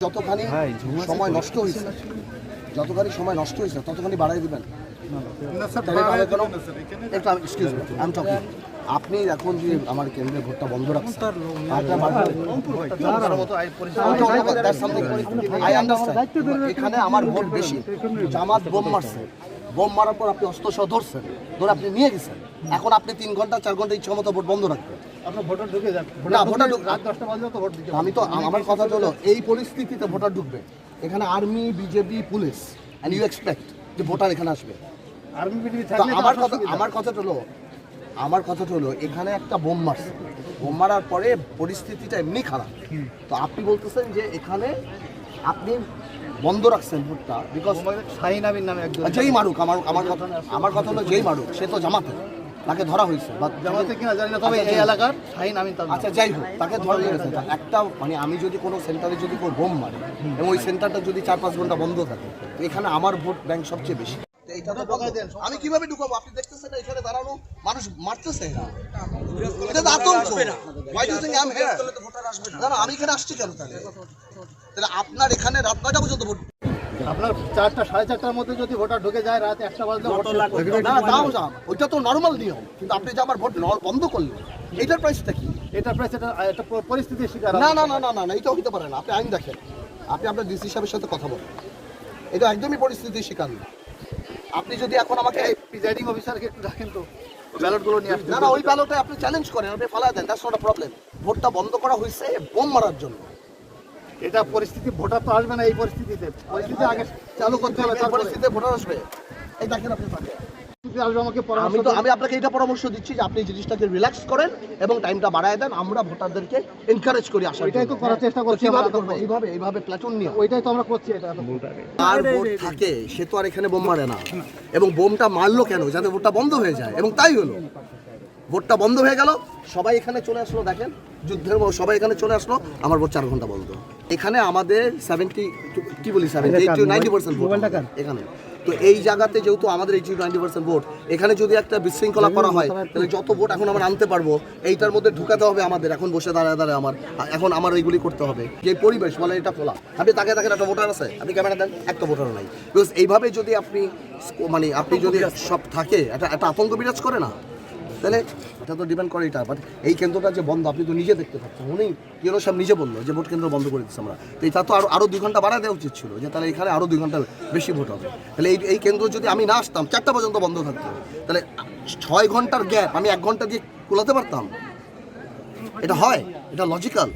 যতখানি সময় নষ্ট হয়েছে ততখানি বাড়াই দিবেন। আপনি এখন যে আমার কেন্দ্রে ভোটটা বন্ধ রাখছেন, এখানে আমার ভোট বেশি। জামাত বোম মারছে, বোম মারার পর আপনি অস্ত্র সহ ধরছেন, ধরে আপনি নিয়ে গেছেন। এখন আপনি 3 ঘন্টা 4 ঘন্টা ইচ্ছা মতো ভোট বন্ধ রাখবেন। আমি তো আমার কথা হলো এই পরিস্থিতিতে ভোটার ঢুকবে, এখানে army, BJP, police, and you expect যে ভোটার এখানে আসবে। আমার কথা হলো এখানে একটা বোম মারছে, বোম মারার পরে পরিস্থিতিটা এমনি খারাপ। তো আপনি বলতেছেন যে এখানে আপনি বন্ধ রাখছেন ভোটটা, বিকজ শাহিন আমিন নামে একজন যেই মারুক, আমার কথা হলো যেই মারুক সে তো জামাতে, তাকে ধরা হয়েছে বা জামাতে কিনা জানি না, তবে এই এলাকার শাহিন আমিন। আচ্ছা যাই হোক, তাকে ধরা হয়েছে। একটা মানে আমি যদি কোনো সেন্টারে যদি কোনো বোম মারি এবং ওই সেন্টারটা যদি 4-5 ঘন্টা বন্ধ থাকে, তো এখানে আমার ভোট ব্যাংক সবচেয়ে বেশি। আমি কিভাবে ঢুকাবো? আপনি দেখতেছেন না এখানে দাঁড়ানো মানুষ মারতেছে, এটা তো আতঙ্ক। আমি এখানে আসছি কেন তাহলে? আপনার এখানে রাত 9টা পর্যন্ত ভোট, আপনার 4টা 4:30টার মধ্যে যদি ভোটার ঢুকে যায়, রাত 1টা বাজলে ওইটা তো নর্মাল নিয়ম, কিন্তু আপনি যে আমার ভোট বন্ধ করলেন, এটার প্রাইসটা কি? এটার প্রাইস এটা পরিস্থিতির শিকার। না, এটা হইতে পারে না। আপনি আইন দেখেন, আপনি আপনার ডিসি সাহেবের সাথে কথা বলেন, এটা একদমই পরিস্থিতির শিকার না। আপনি যদি এখন আমাকে প্রিজাইডিং অফিসারকে একটু রাখেন তো, ব্যালটগুলো নিয়ে আসতে। না ওই ব্যালটে আপনি চ্যালেঞ্জ করেন, আপনি ফালা দেন, দ্যাটস নট আ প্রবলেম। ভোটটা বন্ধ করা হয়েছে বোম মারার জন্য। এটা পরিস্থিতি, ভোটার তো আসবে না এই পরিস্থিতিতে। পরিস্থিতি আগে চালু করতে হবে, তার পরিস্থিতিতে ভোটার আসবে। এই দেখেন আপনি আসবে আমাকে আমি আপনাকে এটা পরামর্শ দিচ্ছি যে আপনি জিনিসটাকে রিল্যাক্স করেন এবং টাইমটা বাড়ায় দেন। আমরা ভোটারদেরকে এনকারেজ করি আসার। এটাই তো করার চেষ্টা করছি। এইভাবে প্ল্যাটুন নিয়ে ওইটাই তো আমরা করছি। এটা আর ভোট থাকে, সে তো আর এখানে বোম মারে না। এবং বোমটা মারলো কেন? যাতে ভোটটা বন্ধ হয়ে যায়, এবং তাই হলো। ভোটটা বন্ধ হয়ে গেল, সবাই এখানে চলে আসলো। দেখেন যুদ্ধের সবাই এখানে চলে আসলো, আমার ভোট 4 ঘন্টা বন্ধ। এখানে আমাদের 70-90% ভোট এখানে। তো এই জায়গাতে যেহেতু আমাদের 80-90% ভোট, এখানে যদি একটা বিশৃঙ্খলা করা হয়, তাহলে যত ভোট এখন আমরা আনতে পারবো এইটার মধ্যে ঢুকাতে হবে আমাদের। এখন বসে দাঁড়ায় আমার এইগুলি করতে হবে। যে পরিবেশ বলে এটা খোলা, আপনি তাকে দেখেন একটা ভোটার আছে, আপনি ক্যামেরা দেন, একটা ভোটার নাই। বিকজ এইভাবে যদি আপনি যদি সব থাকে, একটা আতঙ্ক বিরাজ করে না, তাহলে এটা তো ডিপেন্ড করে এটা। বাট এই কেন্দ্রটা যে বন্ধ, আপনি তো নিজে দেখতে পাচ্ছেন। উনি কেন সব নিজে বললো যে ভোট কেন্দ্র বন্ধ করে দিচ্ছি আমরা, তো এটা তো আরও 2 ঘন্টা বাড়ায় দেওয়া উচিত ছিল, যে তাহলে এখানে আরও 2 ঘন্টা বেশি ভোট হবে। তাহলে এই কেন্দ্র যদি আমি না আসতাম, 4টা পর্যন্ত বন্ধ থাকতো, তাহলে 6 ঘন্টার গ্যাপ আমি 1 ঘন্টা দিয়ে কুলাতে পারতাম। এটা হয়? এটা লজিক্যাল?